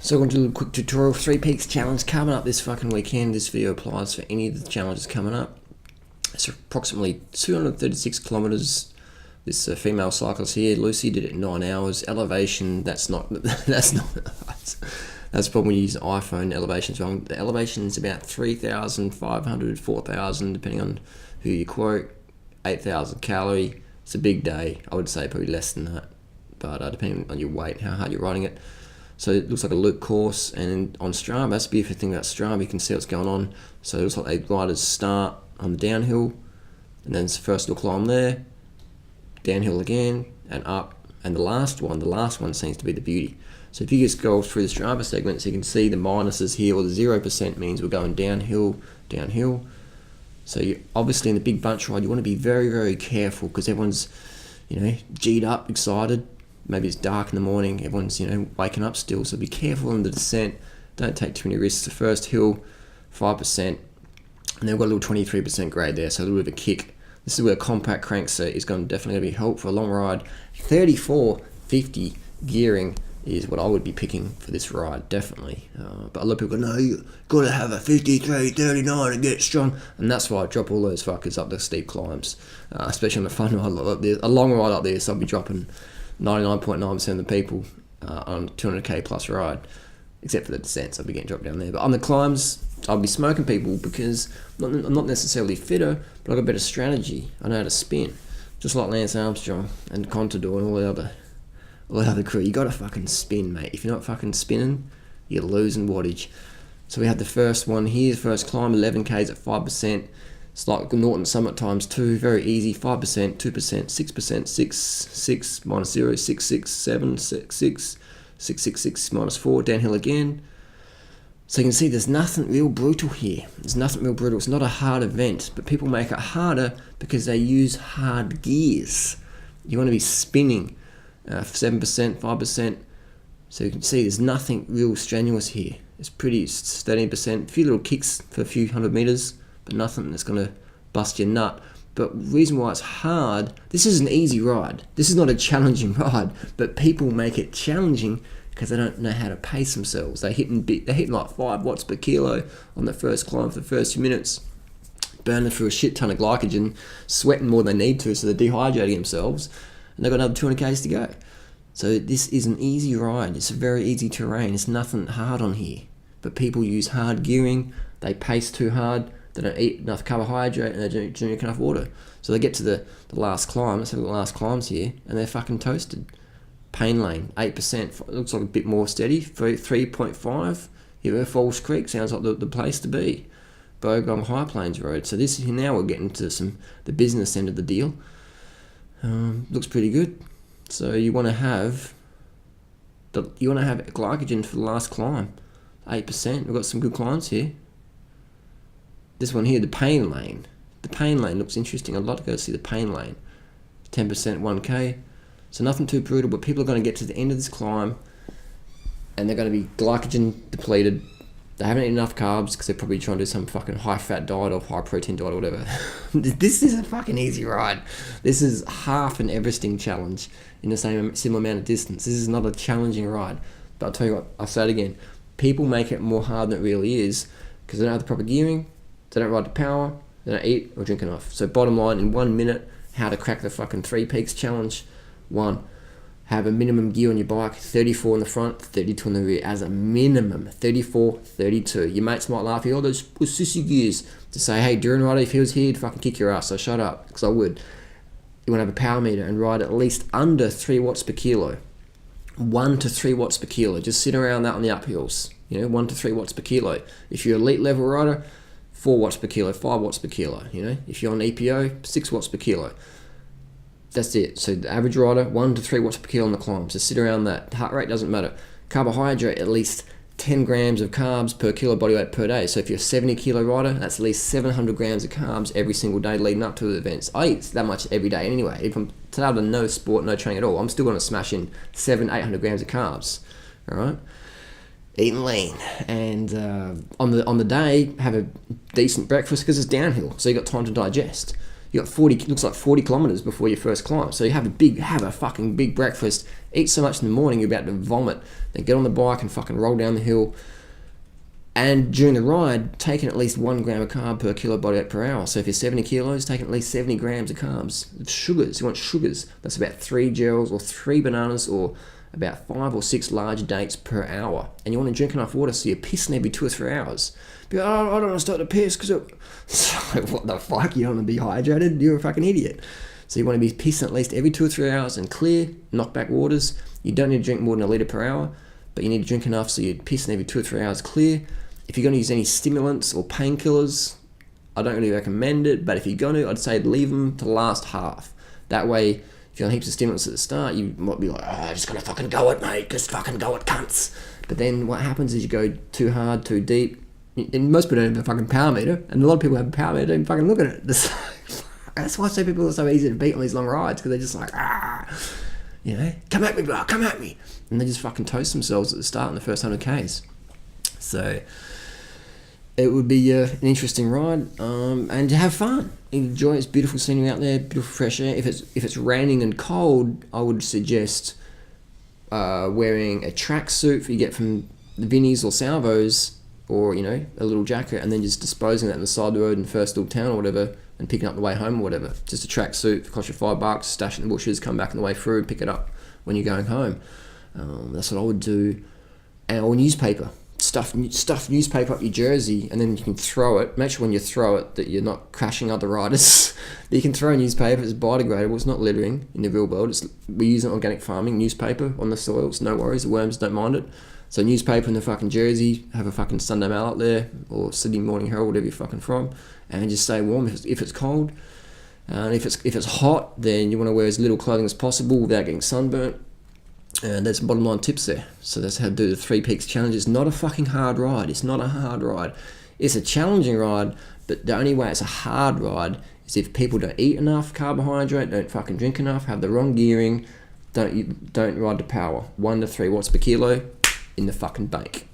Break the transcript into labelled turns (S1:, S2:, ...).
S1: So I'm going to do a quick tutorial. Three Peaks Challenge coming up this fucking weekend. This video applies for any of the challenges coming up. It's approximately 236 kilometers. This female cyclist here, Lucy, did it in 9 hours. Elevation, that's probably when you use an iPhone. Elevation's wrong. The elevation is about 3,500, 4,000, depending on who you quote. 8,000 calorie. It's a big day. I would say probably less than that, but depending on your weight, how hard you're riding it. So it looks like a loop course, and on Strava, that's the beautiful thing about Strava, you can see what's going on. So it looks like the riders start on the downhill, and then it's the first little climb there, downhill again, and up, and the last one seems to be the beauty. So if you just go through the Strava segments, you can see the minuses here, or the 0% means we're going downhill, downhill. So you obviously in the big bunch ride, you want to be very, very careful, because everyone's, G'd up, excited. Maybe it's dark in the morning, everyone's, waking up still, so be careful in the descent. Don't take too many risks. The first hill, 5%, and then we've got a little 23% grade there, so a little bit of a kick. This is where a compact crankset is definitely going to be helpful for a long ride. 34-50 gearing is what I would be picking for this ride, definitely. But a lot of people go, no, you got to have a 53-39 to get strong, and that's why I drop all those fuckers up the steep climbs, especially on a fun ride like this. A long ride up there, so I'll be dropping 99.9% of the people on 200k plus ride, except for the descents. I'll be getting dropped down there. But on the climbs, I'll be smoking people because I'm not necessarily fitter, but I've got a better strategy. I know how to spin, just like Lance Armstrong and Contador and all the other crew. You got to fucking spin, mate. If you're not fucking spinning, you're losing wattage. So we had the first one here, first climb, 11k's at 5%. It's like Norton Summit times 2, very easy, 5%, 2%, 6%, 6, 6, minus 0, 6, 6, 7, 6, 6, 6, 6, 6, minus 4, downhill again. So you can see there's nothing real brutal here. There's nothing real brutal. It's not a hard event, but people make it harder because they use hard gears. You want to be spinning 7%, 5%. So you can see there's nothing real strenuous here. It's 13%, a few little kicks for a few hundred meters, but nothing that's going to bust your nut. But the reason why it's hard, this is an easy ride. This is not a challenging ride, but people make it challenging because they don't know how to pace themselves. They're hitting like 5 watts per kilo on the first climb for the first few minutes, burning through a shit ton of glycogen, sweating more than they need to, so they're dehydrating themselves, and they've got another 200 k's to go. So this is an easy ride. It's a very easy terrain. It's nothing hard on here. But people use hard gearing. They pace too hard. They don't eat enough carbohydrate, and they don't drink enough water. So they get to the last climb. Let's have the last climbs here, and they're fucking toasted. Pain Lane, 8%. It looks like a bit more steady. 3.5. Falls Creek sounds like the place to be. Bogong High Plains Road. So this is now we're getting to the business end of the deal. Looks pretty good. So you want to have glycogen for the last climb. 8%. We've got some good climbs here. This one here, the Pain Lane. The Pain Lane looks interesting. I'd like to go see the Pain Lane. 10%, 1k. So nothing too brutal, but people are going to get to the end of this climb and they're going to be glycogen depleted. They haven't eaten enough carbs because they're probably trying to do some fucking high-fat diet or high-protein diet or whatever. This is a fucking easy ride. This is half an Everesting challenge in the similar amount of distance. This is not a challenging ride. But I'll tell you what, I'll say it again. People make it more hard than it really is because they don't have the proper gearing. They don't ride to power, they don't eat or drink enough. So bottom line, in 1 minute, how to crack the fucking 3 Peaks challenge. 1, have a minimum gear on your bike, 34 in the front, 32 in the rear, as a minimum, 34, 32. Your mates might laugh at you, oh, those sissy gears, to say, hey, Duran rider, if he was here, he'd fucking kick your ass, so shut up, because I would. You want to have a power meter and ride at least under 3 watts per kilo. 1 to 3 watts per kilo, just sit around that on the uphills, 1 to 3 watts per kilo. If you're an elite level rider, 4 watts per kilo, 5 watts per kilo, If you're on EPO, 6 watts per kilo. That's it. So the average rider, 1 to 3 watts per kilo on the climb. So sit around that. Heart rate doesn't matter. Carbohydrate, at least 10 grams of carbs per kilo body weight per day. So if you're a 70 kilo rider, that's at least 700 grams of carbs every single day leading up to the events. I eat that much every day anyway. If I'm today to no sport, no training at all, I'm still going to smash in 700-800 grams of carbs. All right? Eating lean. And on the day, have a decent breakfast because it's downhill. So you got time to digest. You You got 40, looks like 40 kilometers before your first climb. So you have a fucking big breakfast, eat so much in the morning you're about to vomit, then get on the bike and fucking roll down the hill. And during the ride, taking at least 1 gram of carb per kilo body weight per hour. So if you're 70 kilos, taking at least 70 grams of carbs. Sugars, you want sugars. That's about 3 gels or 3 bananas or about 5 or 6 large dates per hour. And you want to drink enough water so you're pissing every 2 or 3 hours. But I don't want to start to piss because so what the fuck? You don't want to be hydrated? You're a fucking idiot. So you want to be pissing at least every 2 or 3 hours and clear, knockback waters. You don't need to drink more than 1 litre per hour, but you need to drink enough so you're pissing every 2 or 3 hours clear. If you're going to use any stimulants or painkillers, I don't really recommend it, but if you're going to, I'd say leave them to the last half. That way, if you're on heaps of stimulants at the start, you might be like, I'm just going to fucking go it, mate, just fucking go it, cunts. But then what happens is you go too hard, too deep, and most people don't have a fucking power meter, and a lot of people have a power meter, don't even fucking look at it. That's why some people are so easy to beat on these long rides, because they're just like, come at me, bro, come at me. And they just fucking toast themselves at the start in the first 100 Ks. So it would be an interesting ride, and to have fun. Enjoy its beautiful scenery out there, beautiful fresh air. If it's raining and cold, I would suggest wearing a tracksuit that you get from the Vinnies or Salvos, or a little jacket, and then just disposing that on the side of the road in the first little town or whatever, and picking up the way home or whatever. Just a tracksuit, cost you $5, stash it in the bushes, come back on the way through, and pick it up when you're going home. That's what I would do. Or newspaper. Stuff newspaper up your jersey, and then you can throw it. Make sure when you throw it that you're not crashing other riders. You can throw newspaper. It's biodegradable. It's not littering in the real world. We use it in organic farming. Newspaper on the soil. It's no worries. The worms don't mind it. So newspaper in the fucking jersey. Have a fucking Sunday Mail up there, or Sydney Morning Herald, whatever you're fucking from, and just stay warm if it's cold. And if it's hot, then you want to wear as little clothing as possible without getting sunburnt. And that's bottom line tips there. So that's how to do the 3 Peaks Challenge. It's not a fucking hard ride. It's not a hard ride. It's a challenging ride, but the only way it's a hard ride is if people don't eat enough carbohydrate, don't fucking drink enough, have the wrong gearing, don't ride to power. 1 to 3 watts per kilo in the fucking bank.